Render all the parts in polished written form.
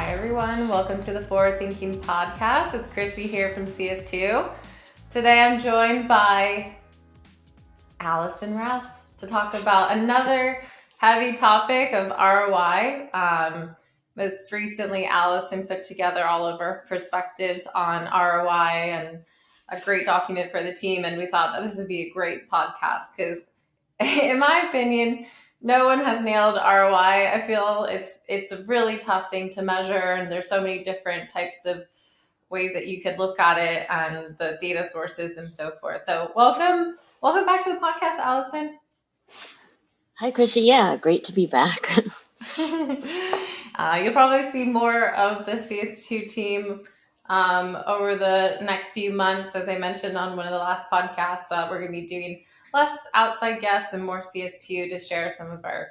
Hi everyone, welcome to the Forward Thinking Podcast. It's Chrissy here from CS2. Today I'm joined by Alison Rouse to talk about another heavy topic of ROI. Most recently, Alison put together all of our perspectives on ROI and a great document for the team, and we thought this would be a great podcast because, in my opinion, no one has nailed ROI. I feel it's a really tough thing to measure, and there's so many different types of ways that you could look at it and the data sources and so forth. So welcome back to the podcast, Alison. Hi, Chrissy. Yeah, great to be back. You'll probably see more of the CS2 team over the next few months. As I mentioned on one of the last podcasts, we're going to be doing less outside guests and more CS2 to share some of our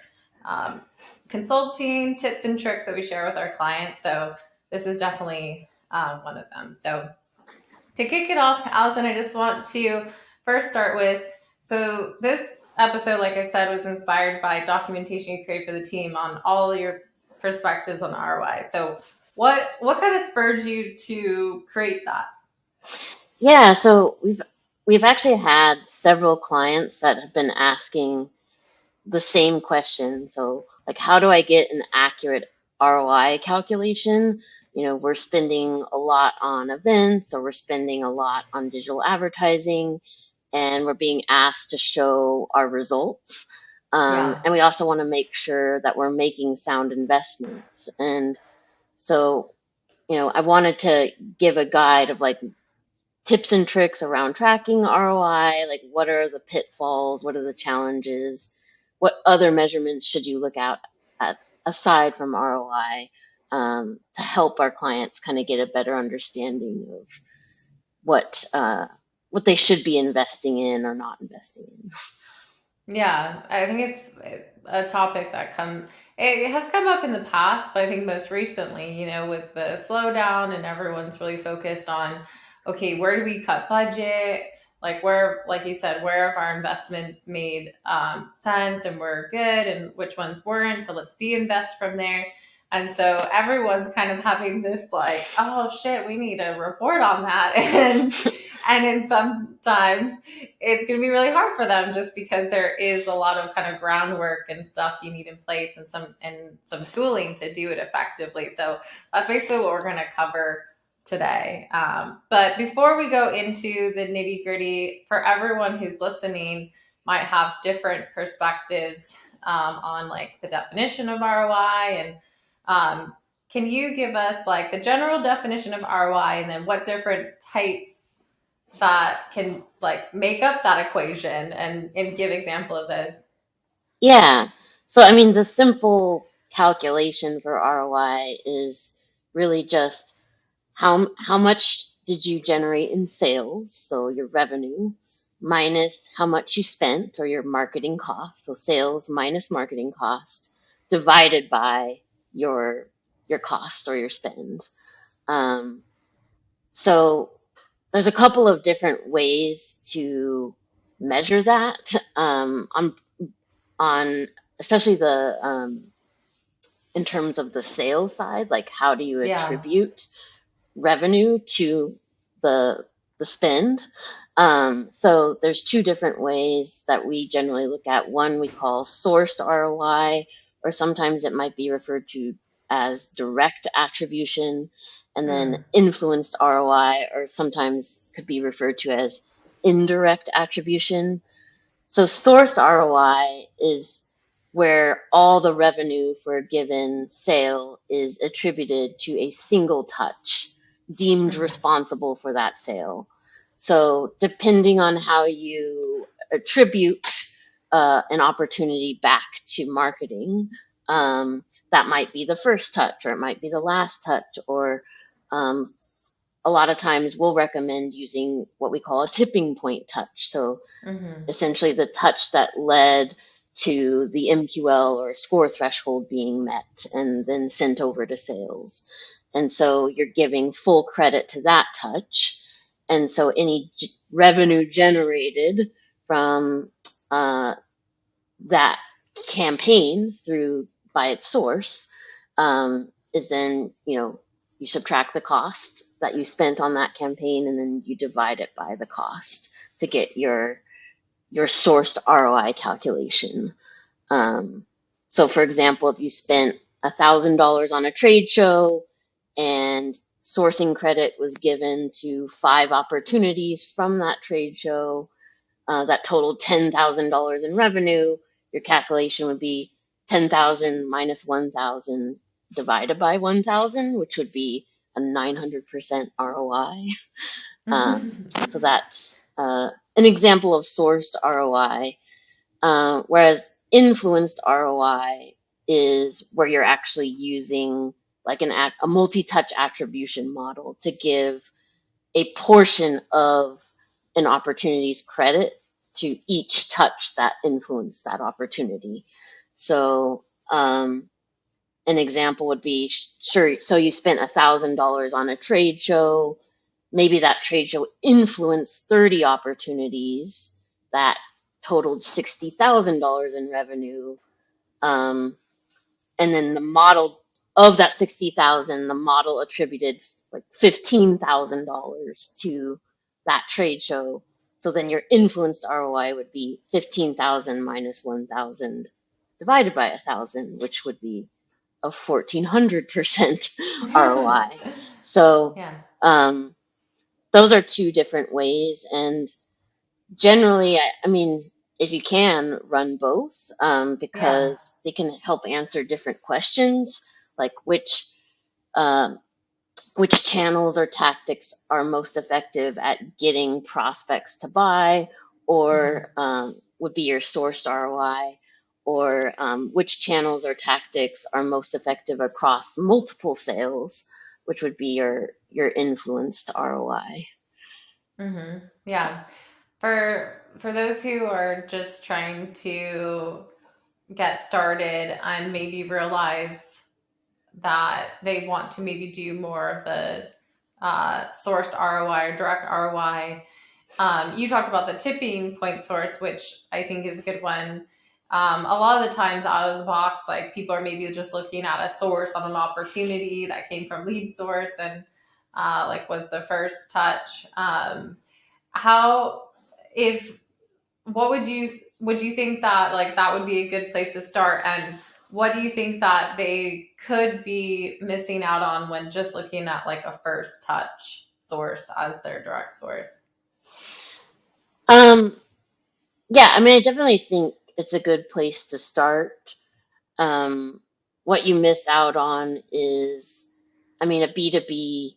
consulting tips and tricks that we share with our clients. So this is definitely one of them. So to kick it off, Alison, I just want to first start with, so this episode, like I said, was inspired by documentation you created for the team on all your perspectives on ROI. So what kind of spurred you to create that? Yeah, so we've actually had several clients that have been asking the same question. So, like, how do I get an accurate ROI calculation? We're spending a lot on events, or we're spending a lot on digital advertising, and we're being asked to show our results. Yeah. And we also want to make sure that we're making sound investments. And so, I wanted to give a guide of like tips and tricks around tracking ROI, like what are the pitfalls, what are the challenges, what other measurements should you look at aside from ROI, to help our clients kind of get a better understanding of what they should be investing in or not investing in. Yeah, I think it's a topic that it has come up in the past, but I think most recently, with the slowdown and everyone's really focused on, okay, where do we cut budget? Like where, like you said, where have our investments made sense and we're good and which ones weren't? So let's de-invest from there. And so everyone's kind of having this like, oh shit, we need a report on that. And in sometimes it's going to be really hard for them just because there is a lot of kind of groundwork and stuff you need in place and some tooling to do it effectively. So that's basically what we're going to cover today. But before we go into the nitty gritty, for everyone who's listening, might have different perspectives on like the definition of ROI and can you give us like the general definition of ROI and then what different types that can like make up that equation and give example of those? Yeah. So, I mean, the simple calculation for ROI is really just how much did you generate in sales, so your revenue, minus how much you spent or your marketing cost, so sales minus marketing cost, divided by your cost or your spend. So there's a couple of different ways to measure that. On especially the in terms of the sales side, like how do you Yeah. attribute revenue to the spend? So there's two different ways that we generally look at. One we call sourced ROI, or sometimes it might be referred to as direct attribution, and then influenced ROI, or sometimes could be referred to as indirect attribution. So sourced ROI is where all the revenue for a given sale is attributed to a single touch, deemed responsible for that sale. So depending on how you attribute an opportunity back to marketing, that might be the first touch, or it might be the last touch, or a lot of times we'll recommend using what we call a tipping point touch. So essentially the touch that led to the MQL or score threshold being met and then sent over to sales. And so you're giving full credit to that touch. And so any revenue generated from that campaign through by its source is then, you subtract the cost that you spent on that campaign, and then you divide it by the cost to get your sourced ROI calculation. So for example, if you spent $1,000 on a trade show and sourcing credit was given to 5 opportunities from that trade show, that totaled $10,000 in revenue, your calculation would be 10,000 minus 1,000 divided by 1,000, which would be a 900% ROI. So that's an example of sourced ROI. Whereas influenced ROI is where you're actually using like a multi-touch attribution model to give a portion of an opportunity's credit to each touch that influenced that opportunity. So an example would be, sure, so you spent $1,000 on a trade show. Maybe that trade show influenced 30 opportunities that totaled $60,000 in revenue. And then the model of that 60,000, the model attributed like $15,000 to that trade show. So then your influenced ROI would be 15,000 minus 1,000 divided by 1,000, which would be a 1,400% ROI. So Yeah. those are two different ways. And generally, I mean, if you can, run both, Yeah. because they can help answer different questions, like which channels or tactics are most effective at getting prospects to buy, or would be your sourced ROI, or which channels or tactics are most effective across multiple sales, which would be your influenced ROI. Yeah. For those who are just trying to get started and maybe realize that they want to maybe do more of the sourced ROI or direct ROI. You talked about the tipping point source, which I think is a good one. A lot of the times out of the box, like people are maybe just looking at a source on an opportunity that came from lead source and like was the first touch. How, if, what would you think that like that would be a good place to start, and what do you think that they could be missing out on when just looking at like a first touch source as their direct source? Yeah, I mean, I definitely think it's a good place to start. What you miss out on is, I mean, a B2B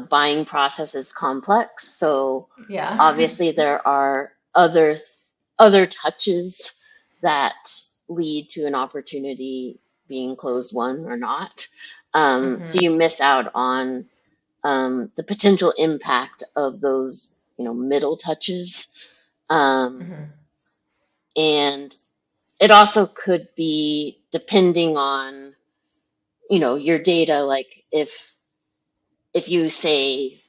buying process is complex. So Yeah. obviously there are other touches that lead to an opportunity being closed won or not. So you miss out on the potential impact of those, middle touches. And it also could be depending on, your data, like if you say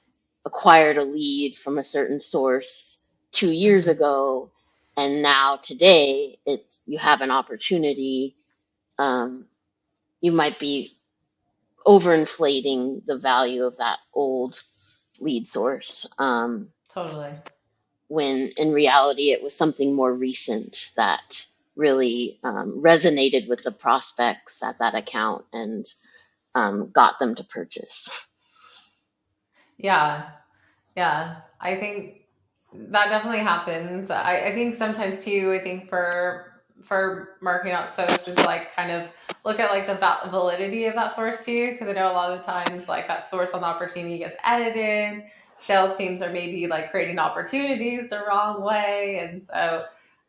acquired a lead from a certain source 2 years ago, and now today you have an opportunity, you might be overinflating the value of that old lead source, Totally. when in reality it was something more recent that really resonated with the prospects at that account and got them to purchase. Yeah. Yeah. I think that definitely happens. I think sometimes too, I think for marketing ops folks is like kind of look at like the validity of that source too, because I know a lot of the times like that source on the opportunity gets edited. Sales teams are maybe like creating opportunities the wrong way, and so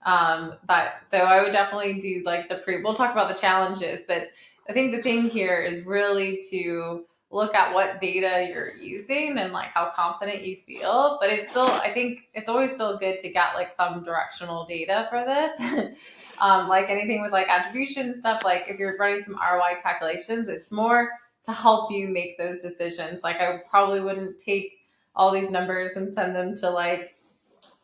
so I would definitely do like the pre. We'll talk about the challenges, but I think the thing here is really to look at what data you're using and like how confident you feel. But it's still, I think it's always still good to get like some directional data for this. Like anything with like attribution and stuff, like if you're running some ROI calculations, it's more to help you make those decisions. Like I probably wouldn't take all these numbers and send them to like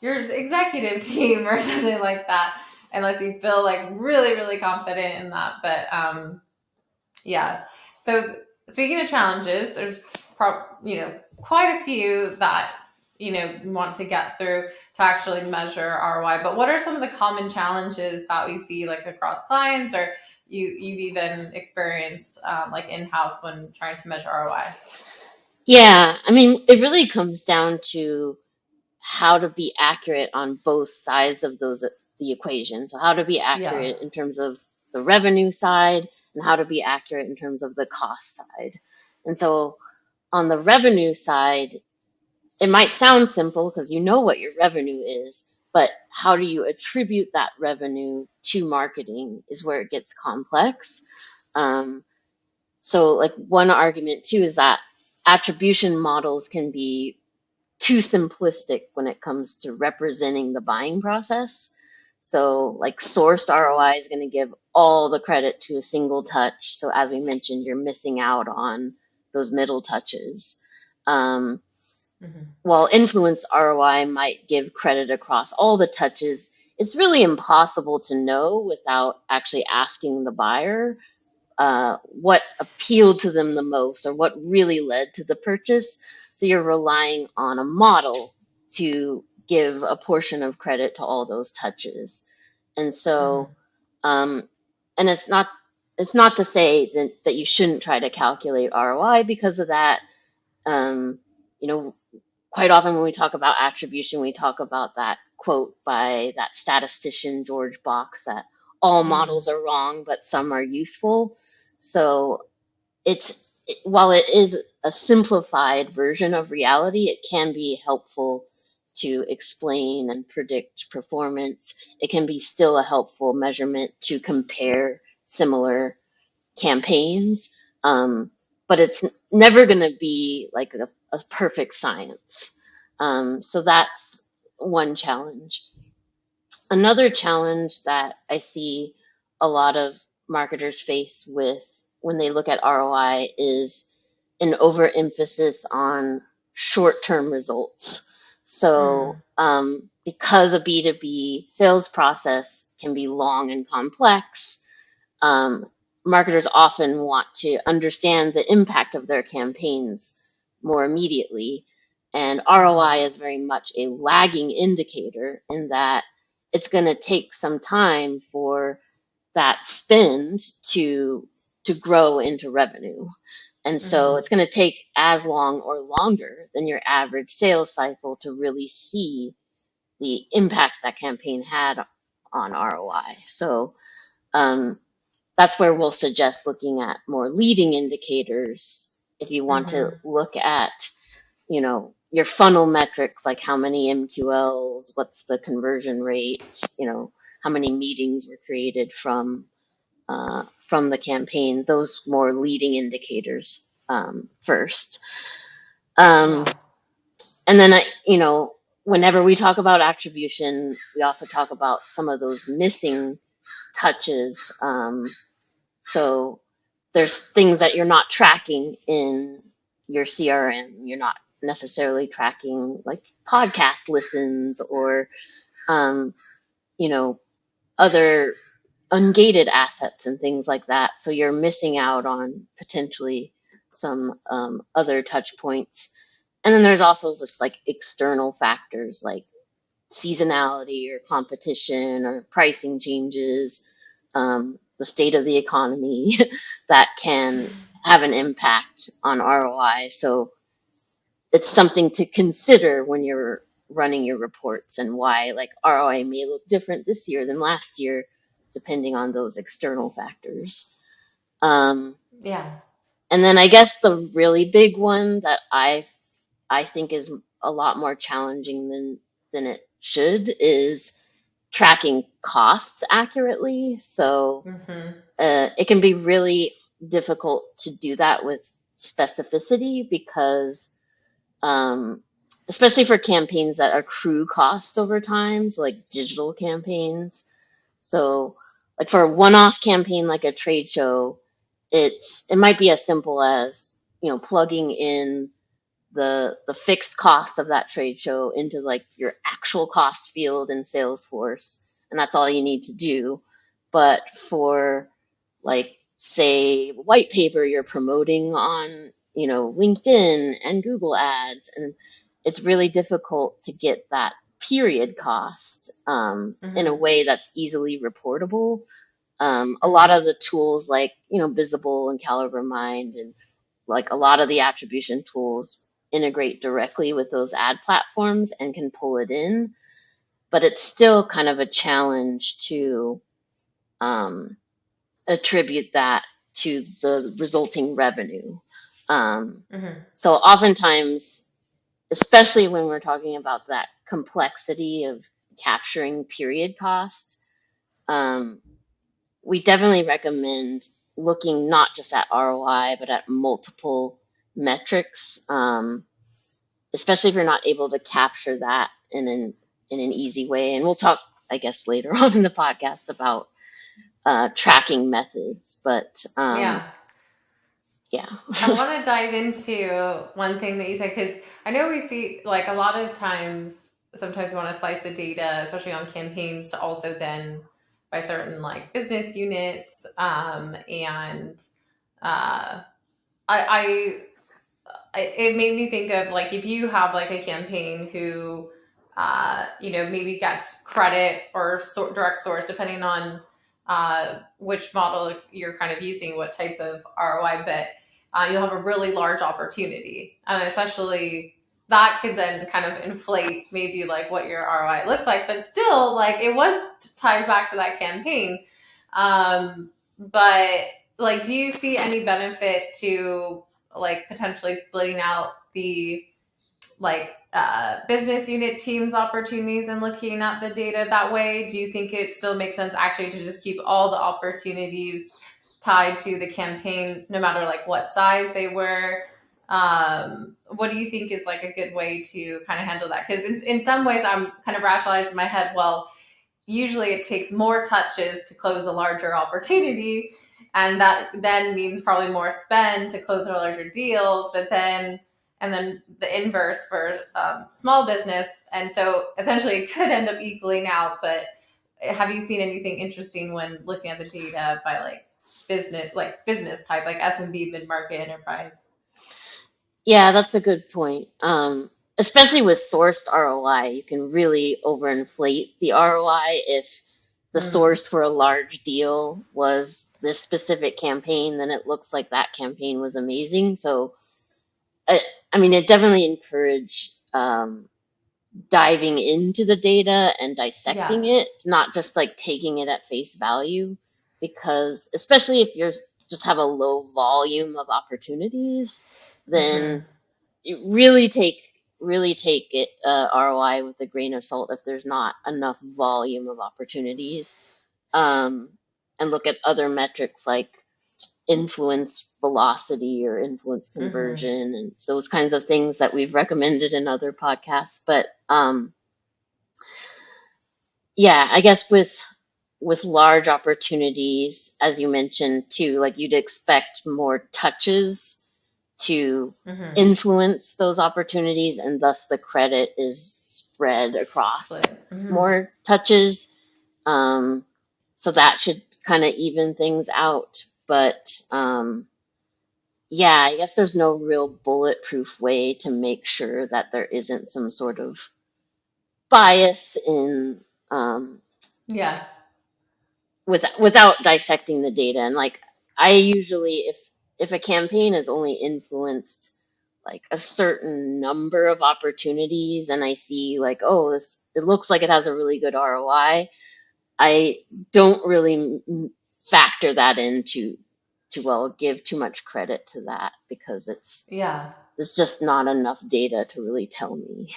your executive team or something like that unless you feel like really, really confident in that. But yeah. So speaking of challenges, there's quite a few that want to get through to actually measure ROI. But what are some of the common challenges that we see like across clients, or you've even experienced like in house when trying to measure ROI? Yeah, I mean, it really comes down to how to be accurate on both sides of the equation. So how to be Yeah. accurate in terms of the revenue side and how to be accurate in terms of the cost side. And so on the revenue side, it might sound simple because you know what your revenue is, but how do you attribute that revenue to marketing is where it gets complex. Um, so, like, one argument too is that attribution models can be too simplistic when it comes to representing the buying process. So, like, sourced ROI is going to give all the credit to a single touch. So, as we mentioned, you're missing out on those middle touches. Um, Hmm. while influence ROI might give credit across all the touches, it's really impossible to know without actually asking the buyer what appealed to them the most or what really led to the purchase. So you're relying on a model to give a portion of credit to all those touches. And so, Hmm. um, and it's not to say that you shouldn't try to calculate ROI because of that. Um, you know, quite often when we talk about attribution, we talk about that quote by that statistician George Box that all models Hmm. are wrong, but some are useful. So while it is a simplified version of reality, it can be helpful to explain and predict performance. It can be still a helpful measurement to compare similar campaigns, um, but it's never going to be like a perfect science. So that's one challenge. Another challenge that I see a lot of marketers face with when they look at ROI is an overemphasis on short-term results. So, Mm. because a B2B sales process can be long and complex, um, marketers often want to understand the impact of their campaigns more immediately. And ROI Hmm. is very much a lagging indicator in that it's going to take some time for that spend to grow into revenue. And so Hmm. it's going to take as long or longer than your average sales cycle to really see the impact that campaign had on ROI. So, um, that's where we'll suggest looking at more leading indicators if you want to Hmm. look at, your funnel metrics, like how many MQLs, what's the conversion rate, how many meetings were created from the campaign, those more leading indicators first. Um, Yeah. and then whenever we talk about attribution, we also talk about some of those missing touches. So there's things that you're not tracking in your CRM. You're not necessarily tracking like podcast listens or, um, you know, other ungated assets and things like that. So you're missing out on potentially some other touch points. And then there's also just like external factors like seasonality or competition or pricing changes, the state of the economy that can have an impact on ROI. So it's something to consider when you're running your reports and why like ROI may look different this year than last year, depending on those external factors. Um, Yeah. and then I guess the really big one that I think is a lot more challenging than it should is tracking costs accurately. So Hmm. it can be really difficult to do that with specificity because, um, especially for campaigns that accrue costs over time, so like digital campaigns. So, like for a one-off campaign like a trade show, it might be as simple as plugging in the fixed cost of that trade show into like your actual cost field in Salesforce, and that's all you need to do. But for like say, white paper you're promoting on, LinkedIn and Google ads. And it's really difficult to get that period cost in a Mm-hmm. way that's easily reportable. A lot Mm-hmm. of the tools like, Visible and Caliber Mind and like a lot of the attribution tools integrate directly with those ad platforms and can pull it in, but it's still kind of a challenge to um, attribute that to the resulting revenue. Um, Mm-hmm. so oftentimes, especially when we're talking about that complexity of capturing period cost, um, we definitely recommend looking not just at ROI, but at multiple metrics, especially if you're not able to capture that in an easy way. And we'll talk, I guess, later on in the podcast about tracking methods. But Yeah. yeah. I want to dive into one thing that you said because I know we see like a lot of times, sometimes we want to slice the data, especially on campaigns, to also then by certain like business units. And uh, I, it made me think of like if you have like a campaign who, maybe gets credit or direct source, depending on which model you're kind of using, what type of ROI, but you'll have a really large opportunity. And essentially, that could then kind of inflate maybe like what your ROI looks like, but still, like it was tied back to that campaign. But like, do you see any benefit to like potentially splitting out the like business unit teams opportunities and looking at the data that way? Do you think it still makes sense actually to just keep all the opportunities tied to the campaign, no matter like what size they were? What do you think is like a good way to kind of handle that? Because in some ways, I'm kind of rationalizing in my head, well, usually it takes more touches to close a larger opportunity, and that then means probably more spend to close a larger deal, but then and then the inverse for small business, and so essentially it could end up equaling out. But have you seen anything interesting when looking at the data by like business type, like SMB, mid-market, enterprise? Yeah, that's a good point. Especially with sourced ROI, you can really overinflate the ROI if the Mm-hmm. source for a large deal was this specific campaign, then it looks like that campaign was amazing. So, I, I mean, it definitely encourage diving into the data and Yeah. dissecting it, not just like taking it at face value, because especially if you're just have a low volume of opportunities, Mm-hmm. then you really take it ROI with a grain of salt if there's not enough volume of opportunities, um, and look at other metrics like influence velocity or influence Mm-hmm. conversion and those kinds of things that we've recommended in other podcasts. But yeah, I guess with large opportunities, as you mentioned too, like you'd expect more touches to Mm-hmm. influence those opportunities, and thus the credit is spread across Split. Mm-hmm. more touches. Um, so that should kind of even things out. But yeah, I guess there's no real bulletproof way to make sure that there isn't some sort of bias in Yeah. without dissecting the data. And like I usually, if a campaign is only influenced like a certain number of opportunities and I see like, oh, this it looks like it has a really good ROI, I don't really factor that into to well give too much credit to that because Yeah. it's just not enough data to really tell me.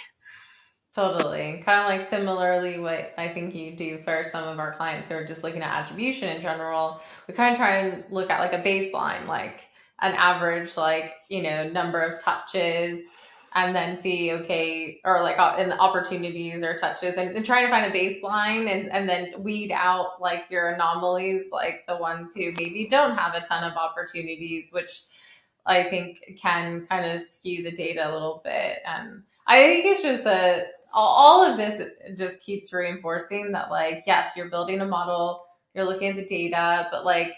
Totally. Kind of like similarly what I think you do for some of our clients who are just looking at attribution in general. We kind of try and look at like a baseline, like an average, like, number of touches, and then see, okay, or like in the opportunities or touches, and trying to find a baseline, and then weed out like your anomalies, like the ones who maybe don't have a ton of opportunities, which I think can kind of skew the data a little bit. And I think it's just all of this just keeps reinforcing that, like, yes, you're building a model, you're looking at the data, but like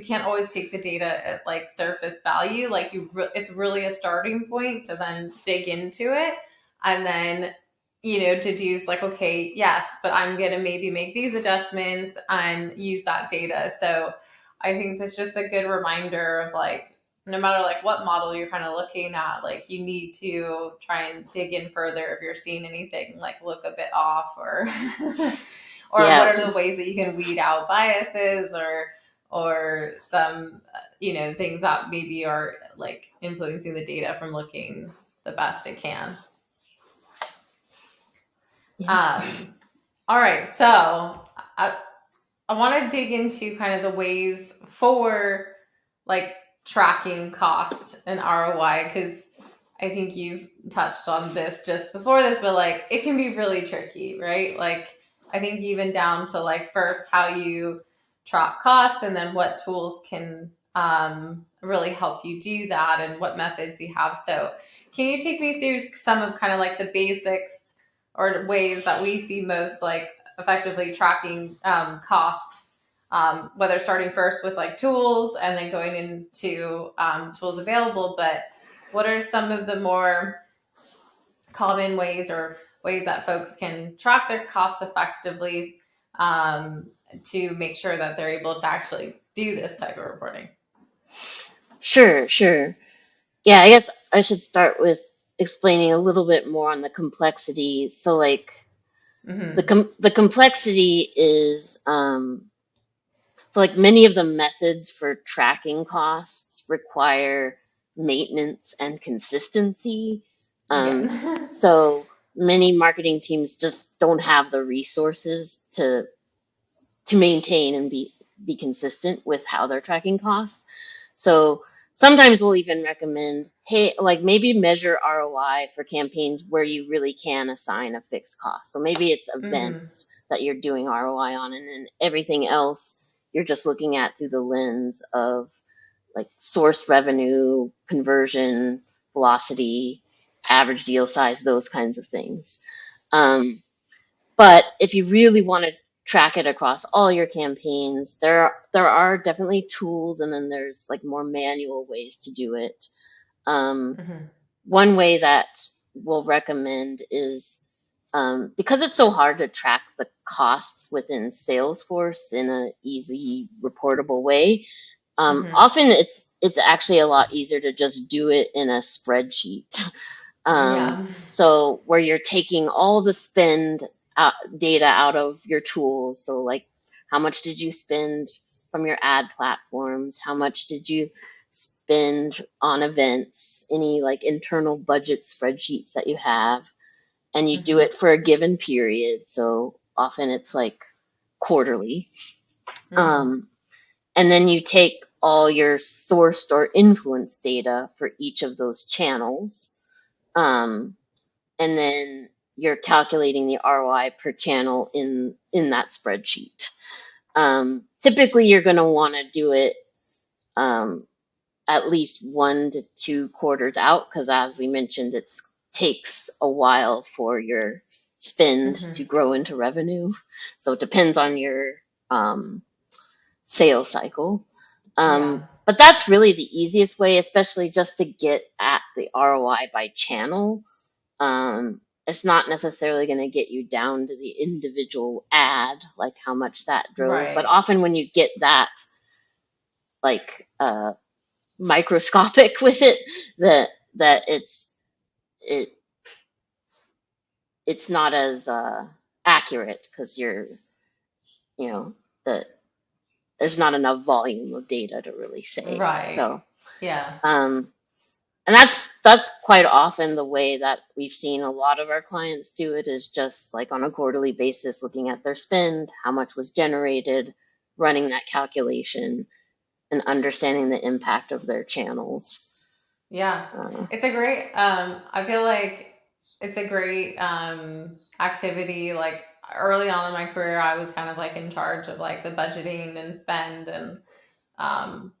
can't always take the data at like surface value. Like it's really a starting point to then dig into it, and then deduce like, okay, yes, but I'm gonna maybe make these adjustments and use that data. So I think that's just a good reminder of like, no matter like what model you're kind of looking at, like you need to try and dig in further if you're seeing anything like look a bit off, or or what Yeah. are the ways that you can weed out biases, or some things that maybe are like influencing the data from looking the best it can. All right, so I want to dig into kind of the ways for like tracking cost and ROI, because I think you've touched on this just before this, but like it can be really tricky, right? Like I think even down to like first how you track cost, and then what tools can really help you do that, and what methods you have. So can you take me through some of kind of like the basics or ways that we see most like effectively tracking cost, whether starting first with like tools and then going into tools available, but what are some of the more common ways or ways that folks can track their costs effectively, to make sure that they're able to actually do this type of reporting? Sure. Yeah, I guess I should start with explaining a little bit more on the complexity. So, like, Mm-hmm. the complexity is so like many of the methods for tracking costs require maintenance and consistency. Yeah. So many marketing teams just don't have the resources to maintain and be consistent with how they're tracking costs. So sometimes we'll even recommend, hey, like maybe measure ROI for campaigns where you really can assign a fixed cost. So maybe it's Mm-hmm. events that you're doing ROI on, and then everything else you're just looking at through the lens of like source revenue, conversion, velocity, average deal size, those kinds of things. Um, but if you really want to track it across all your campaigns, there are definitely tools, and then there's like more manual ways to do it. Um, Mm-hmm. One way that we'll recommend is, because it's so hard to track the costs within Salesforce in an easy, reportable way. Mm-hmm. Often it's actually a lot easier to just do it in a spreadsheet. Yeah. So where you're taking all the spend data out of your tools. So like, how much did you spend from your ad platforms? How much did you spend on events? Any like internal budget spreadsheets that you have, and you do Mm-hmm. it for a given period. So often it's like quarterly. Mm-hmm. Um, and then you take all your sourced or influenced data for each of those channels. Um, and then you're calculating the ROI per channel in that spreadsheet. Typically, you're going to want to do it at least 1 to 2 quarters out, because as we mentioned, it takes a while for your spend Mm-hmm. to grow into revenue. So it depends on your um, sales cycle. Yeah. But that's really the easiest way, especially just to get at the ROI by channel. It's not necessarily going to get you down to the individual ad, like how much that drove. But Right. often when you get that, like microscopic with it, that it it's not as accurate, because you know the there's not enough volume of data to really say. Right. So Yeah. um, and that's quite often the way that we've seen a lot of our clients do it, is just like on a quarterly basis, looking at their spend, how much was generated, running that calculation, and understanding the impact of their channels. Yeah. Uh, It's a great, I feel like it's a great activity. Like early on in my career, I was kind of like in charge of like the budgeting and spend, and um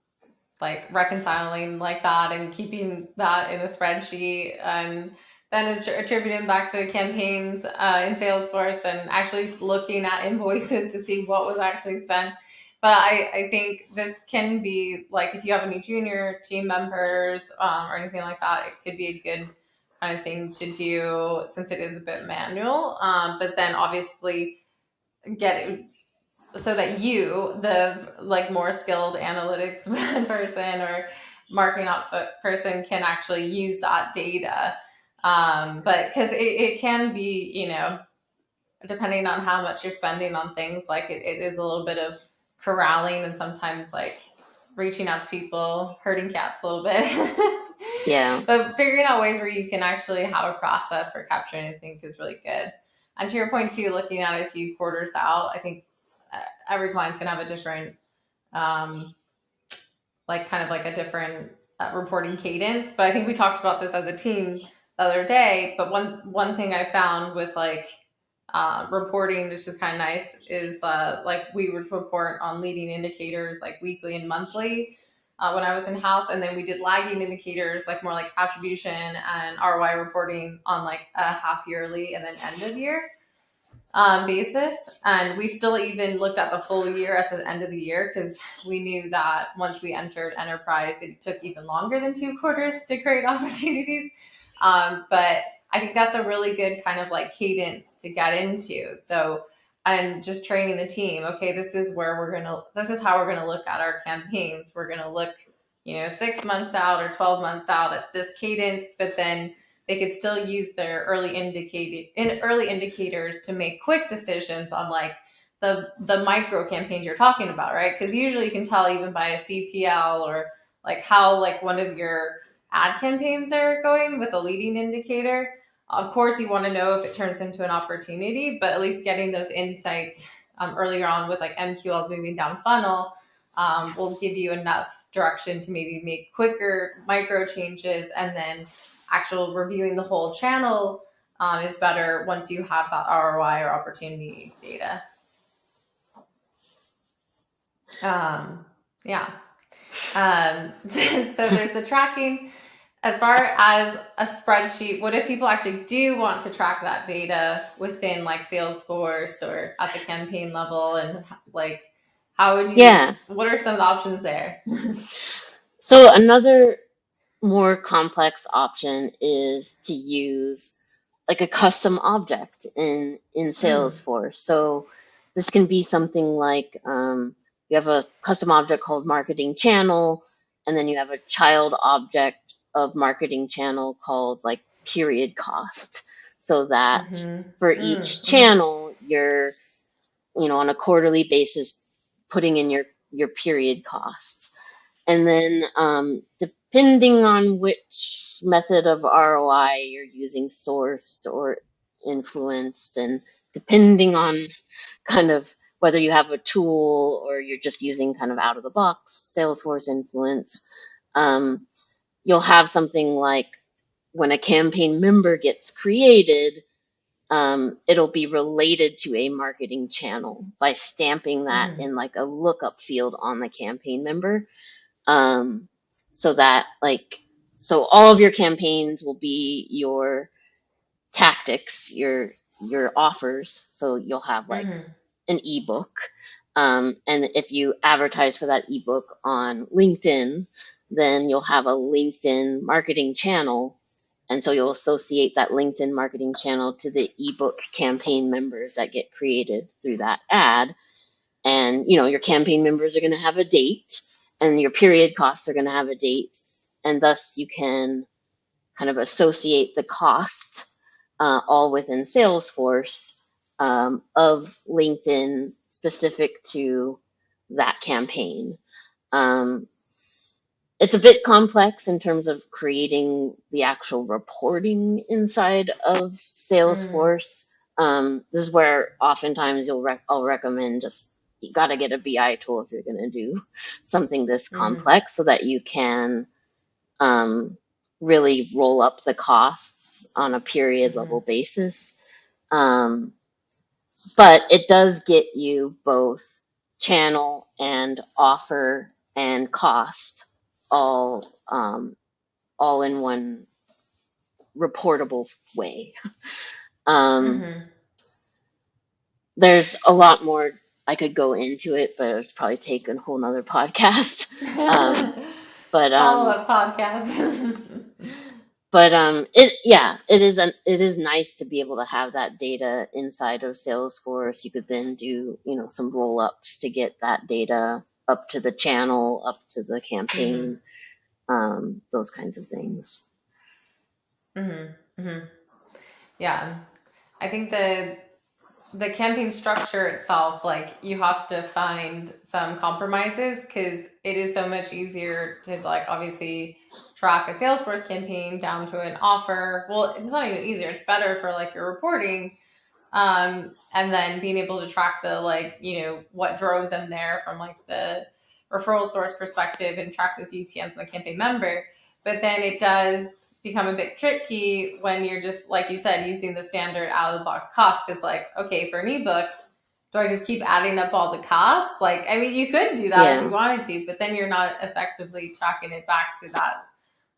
like reconciling like that and keeping that in a spreadsheet, and then attributing back to campaigns in Salesforce, and actually looking at invoices to see what was actually spent. But I think this can be like if you have any junior team members or anything like that, it could be a good kind of thing to do since it is a bit manual. But then obviously get it so that you, the like more skilled analytics person or marketing ops person, can actually use that data. But because it can be, depending on how much you're spending on things, like it is a little bit of corralling and sometimes like reaching out to people, herding cats a little bit. Yeah. But figuring out ways where you can actually have a process for capturing, I think, is really good. And to your point too, looking at it a few quarters out, I think every client's gonna have a different, um, like kind of like a different reporting cadence. But I think we talked about this as a team the other day. But one thing I found with like reporting, which is kind of nice, is like we would report on leading indicators like weekly and monthly when I was in house, and then we did lagging indicators like more like attribution and ROI reporting on like a half yearly and then end of year basis. And we still even looked at the full year at the end of the year because we knew that once we entered enterprise, it took even longer than 2 quarters to create opportunities. But I think that's a really good kind of like cadence to get into. So, and just training the team. Okay, this is how we're gonna look at our campaigns. We're gonna look, 6 months out or 12 months out at this cadence, but then they could still use their early indicators to make quick decisions on like the micro campaigns you're talking about, right? Because usually you can tell even by a CPL or like how like one of your ad campaigns are going with a leading indicator. Of course, you want to know if it turns into an opportunity, but at least getting those insights earlier on with like MQLs moving down funnel will give you enough direction to maybe make quicker micro changes, and then actual reviewing the whole channel is better once you have that ROI or opportunity data. Yeah. So there's the tracking. As far as a spreadsheet, what if people actually do want to track that data within like Salesforce or at the campaign level? And like, how would Yeah. what are some of the options there? So another more complex option is to use like a custom object in Salesforce. So this can be something like you have a custom object called marketing channel, and then you have a child object of marketing channel called like period cost. So that for each channel, you're on a quarterly basis putting in your period costs. And then depending on which method of ROI you're using, sourced or influenced, and depending on kind of whether you have a tool or you're just using kind of out of the box Salesforce influence, you'll have something like when a campaign member gets created, it'll be related to a marketing channel by stamping that in like a lookup field on the campaign member. So that so all of your campaigns will be your tactics, your offers. So you'll have like an ebook. And if you advertise for that ebook on LinkedIn, then you'll have a LinkedIn marketing channel. And so you'll associate that LinkedIn marketing channel to the ebook campaign members that get created through that ad. And, your campaign members are going to have a date, and your period costs are going to have a date. And thus you can kind of associate the cost all within Salesforce of LinkedIn specific to that campaign. It's a bit complex in terms of creating the actual reporting inside of Salesforce. This is where oftentimes I'll recommend just you got to get a BI tool if you're going to do something this complex, so that you can really roll up the costs on a period level basis. But it does get you both channel and offer and cost all in one reportable way. There's a lot more I could go into it, but it would probably take a whole nother podcast. Um, but Follow-up podcast. it is nice to be able to have that data inside of Salesforce. You could then do, some roll ups to get that data up to the channel, up to the campaign, those kinds of things. Yeah. I think the campaign structure itself, like you have to find some compromises because it is so much easier to like obviously track a Salesforce campaign down to an offer. Well, it's not even easier. It's better for like your reporting. And then being able to track the like, what drove them there from like the referral source perspective and track those UTMs from the campaign member. But then it does become a bit tricky when you're just, like you said, using the standard out of the box cost. Because like, okay, for an ebook, do I just keep adding up all the costs? Like, I mean, you could do that if you wanted to, but then you're not effectively tracking it back to that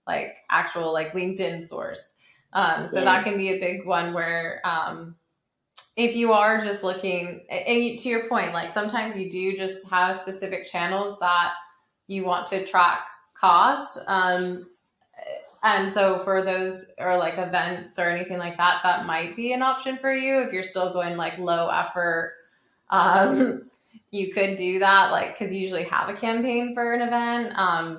like actual like LinkedIn source. That can be a big one where if you are just looking, and to your point, like sometimes you do just have specific channels that you want to track cost. And so for those or like events or anything like that, that might be an option for you if you're still going like low effort. You could do that, like, because you usually have a campaign for an event,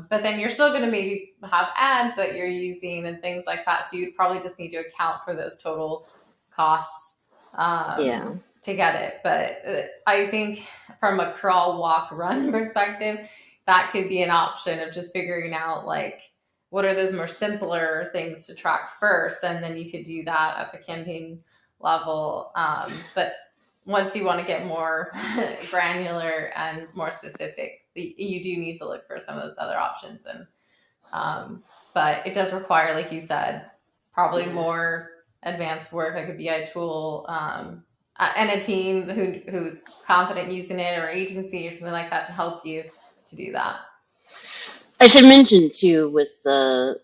but then you're still going to maybe have ads that you're using and things like that. So you'd probably just need to account for those total costs to get it. But I think from a crawl, walk, run perspective, that could be an option of just figuring out like what are those more simpler things to track first, and then you could do that at the campaign level. But once you want to get more granular and more specific, you do need to look for some of those other options. And but it does require, like you said, probably more advanced work, like a BI tool, and a team who's confident using it, or agency or something like that to help you to do that. I should mention too with the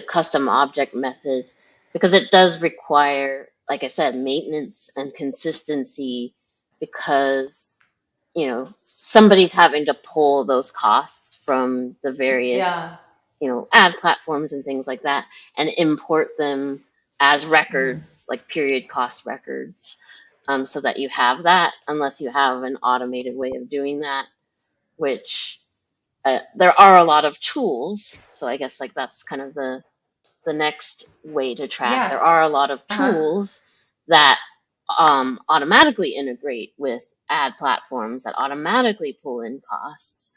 custom object method, because it does require, like I said, maintenance and consistency, because somebody's having to pull those costs from the various ad platforms and things like that and import them as records, like period cost records, so that you have that, unless you have an automated way of doing that, which there are a lot of tools. So I guess like that's kind of the next way to track. There are a lot of tools that automatically integrate with ad platforms that automatically pull in costs.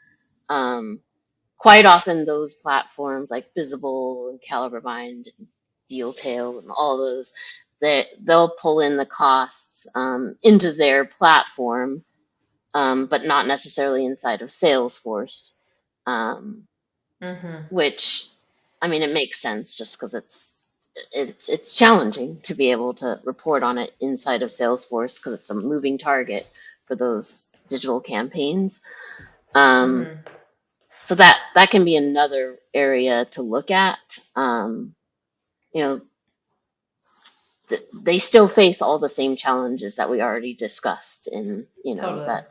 Quite often those platforms like Visible and Calibermind, Dealtail, and all those, they'll pull in the costs into their platform, but not necessarily inside of Salesforce, which, I mean, it makes sense just because it's challenging to be able to report on it inside of Salesforce because it's a moving target for those digital campaigns. So that can be another area to look at. They still face all the same challenges that we already discussed in, Totally. that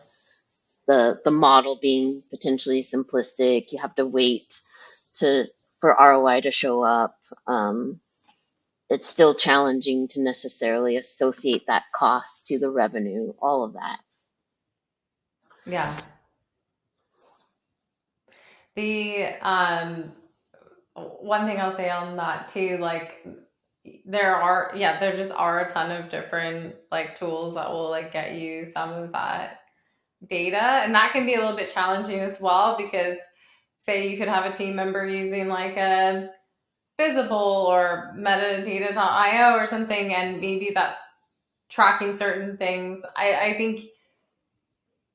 the model being potentially simplistic. You have to wait for ROI to show up. It's still challenging to necessarily associate that cost to the revenue, all of that. Yeah. The one thing I'll say on that too, like there just are a ton of different like tools that will like get you some of that data, and that can be a little bit challenging as well, because say you could have a team member using like a Visible or metadata.io or something, and maybe that's tracking certain things. I think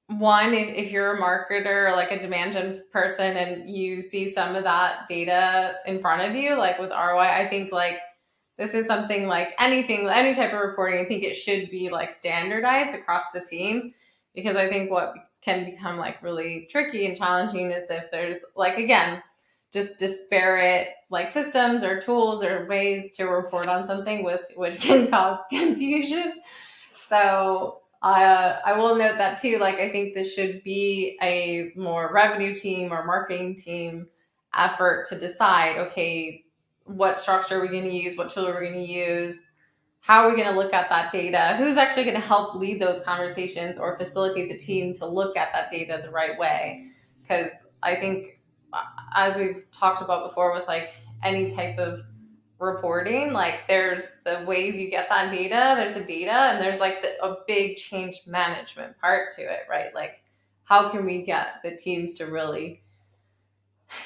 one, if you're a marketer or like a demand gen person and you see some of that data in front of you, like with ROI, I think like this is something like any type of reporting, I think it should be like standardized across the team, because I think what can become like really tricky and challenging is if there's like, again, just disparate like systems or tools or ways to report on something which can cause confusion. So I will note that too. Like, I think this should be a more revenue team or marketing team effort to decide, okay, what structure are we going to use? What tool are we going to use? How are we going to look at that data? Who's actually going to help lead those conversations or facilitate the team to look at that data the right way? Because I think, as we've talked about before, with like any type of reporting, like there's the ways you get that data, there's the data, and there's like a big change management part to it, right? Like, how can we get the teams to really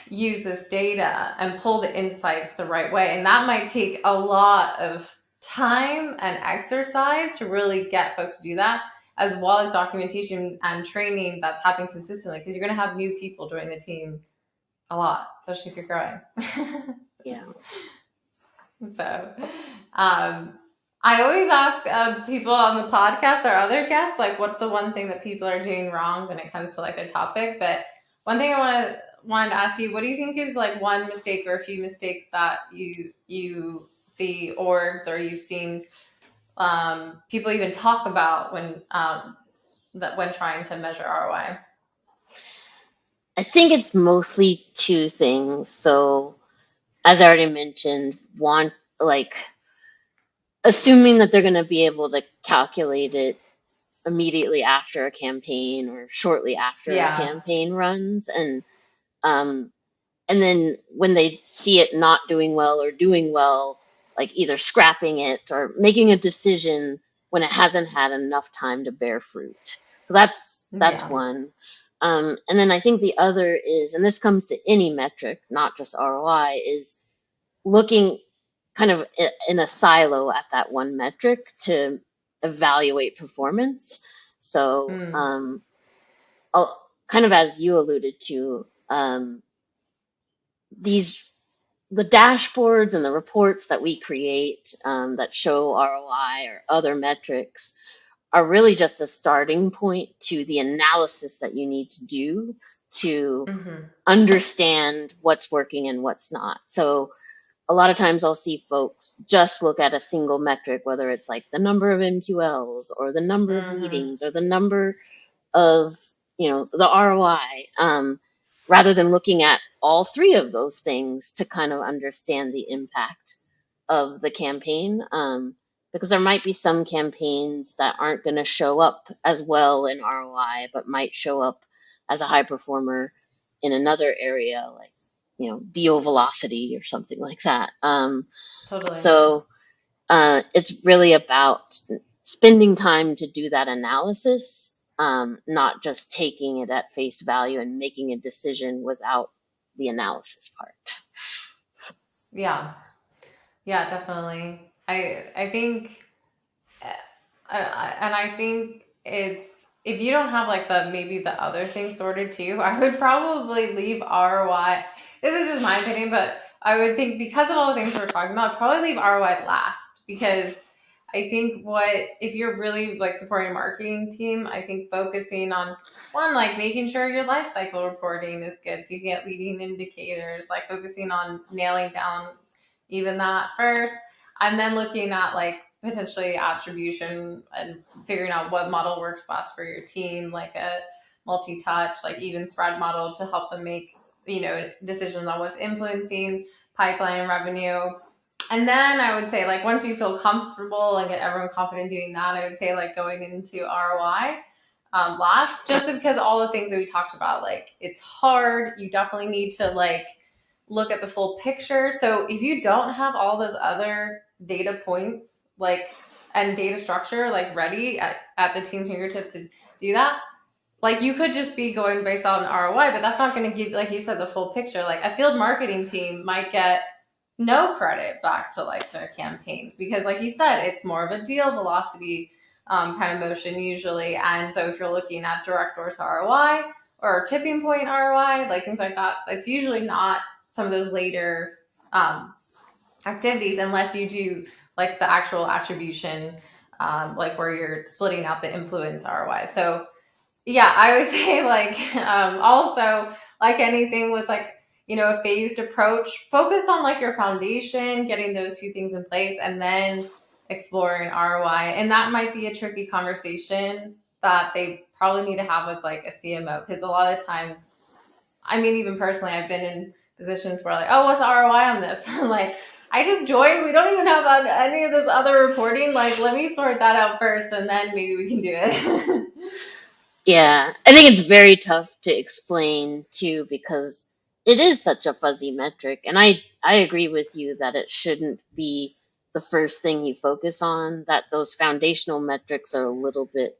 use this data and pull the insights the right way? And that might take a lot of time and exercise to really get folks to do that, as well as documentation and training that's happening consistently, because you're going to have new people join the team a lot, especially if you're growing. Yeah. So, I always ask people on the podcast or other guests, like, what's the one thing that people are doing wrong when it comes to like their topic? But one thing I wanted to ask you, what do you think is like one mistake or a few mistakes that you see orgs or you've seen people even talk about when when trying to measure ROI? I think it's mostly two things. So, as I already mentioned, one, like assuming that they're going to be able to calculate it immediately after a campaign or shortly after a Yeah. campaign runs, and then when they see it not doing well or doing well, like either scrapping it or making a decision when it hasn't had enough time to bear fruit. So that's Yeah. one. And then I think the other is, and this comes to any metric, not just ROI, is looking kind of in a silo at that one metric to evaluate performance. So, kind of as you alluded to, the dashboards and the reports that we create that show ROI or other metrics are really just a starting point to the analysis that you need to do to understand what's working and what's not. So a lot of times I'll see folks just look at a single metric, whether it's like the number of MQLs or the number of meetings or the number of, the ROI, rather than looking at all three of those things to kind of understand the impact of the campaign. Because there might be some campaigns that aren't going to show up as well in ROI, but might show up as a high performer in another area, like, deal velocity or something like that. Totally. So it's really about spending time to do that analysis, not just taking it at face value and making a decision without the analysis part. Yeah. Yeah, definitely. I think, and I think it's, if you don't have like maybe the other thing sorted too, I would probably leave ROI. This is just my opinion, but I would think, because of all the things we're talking about, I'd probably leave ROI last, because I think if you're really like supporting a marketing team, I think focusing on one, like making sure your life cycle reporting is good so you get leading indicators, like focusing on nailing down even that first, and then looking at like potentially attribution and figuring out what model works best for your team, like a multi-touch, like even spread model to help them make, decisions on what's influencing pipeline revenue. And then I would say, like, once you feel comfortable and get everyone confident doing that, I would say like going into ROI last, just because all the things that we talked about, like it's hard. You definitely need to like look at the full picture. So if you don't have all those other data points, like, and data structure, like ready at the team's fingertips to do that, like you could just be going based on ROI, but that's not going to give, like you said, the full picture. Like a field marketing team might get no credit back to like their campaigns, because like you said, it's more of a deal velocity kind of motion usually. And so if you're looking at direct source ROI or tipping point ROI, like things like that, it's usually not some of those later activities, unless you do like the actual attribution, like where you're splitting out the influence ROI. So yeah, I would say like also, like anything with like, a phased approach, focus on like your foundation, getting those few things in place, and then exploring ROI. And that might be a tricky conversation that they probably need to have with like a CMO, because a lot of times, I mean, even personally, I've been in positions where like, oh, what's the ROI on this? I'm like, I just joined. We don't even have any of this other reporting. Like, let me sort that out first, and then maybe we can do it. Yeah, I think it's very tough to explain too because it is such a fuzzy metric, and I agree with you that it shouldn't be the first thing you focus on. That those foundational metrics are a little bit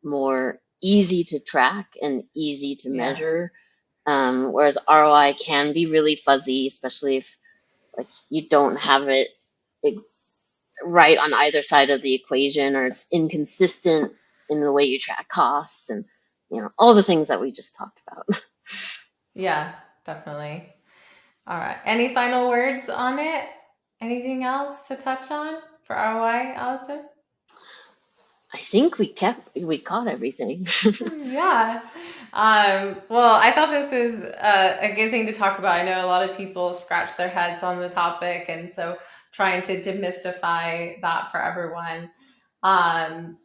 more easy to track and easy to Yeah. measure, whereas ROI can be really fuzzy, especially if like you don't have it right on either side of the equation, or it's inconsistent in the way you track costs, and all the things that we just talked about. Yeah, definitely. All right. Any final words on it? Anything else to touch on for ROI, Allison? I think we caught everything. Yeah. Well, I thought this is a good thing to talk about. I know a lot of people scratch their heads on the topic, and so trying to demystify that for everyone.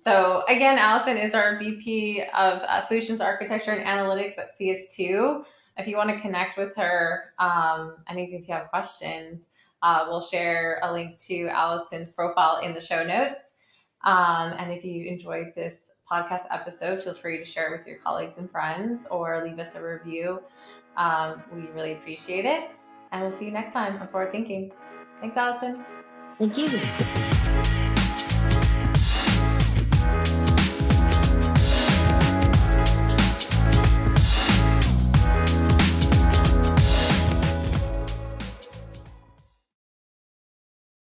So again, Allison is our VP of Solutions Architecture and Analytics at CS2. If you want to connect with her, I think if you have questions, we'll share a link to Allison's profile in the show notes. And if you enjoyed this podcast episode, feel free to share it with your colleagues and friends or leave us a review. We really appreciate it. And we'll see you next time on Forward Thinking. Thanks, Allison. Thank you.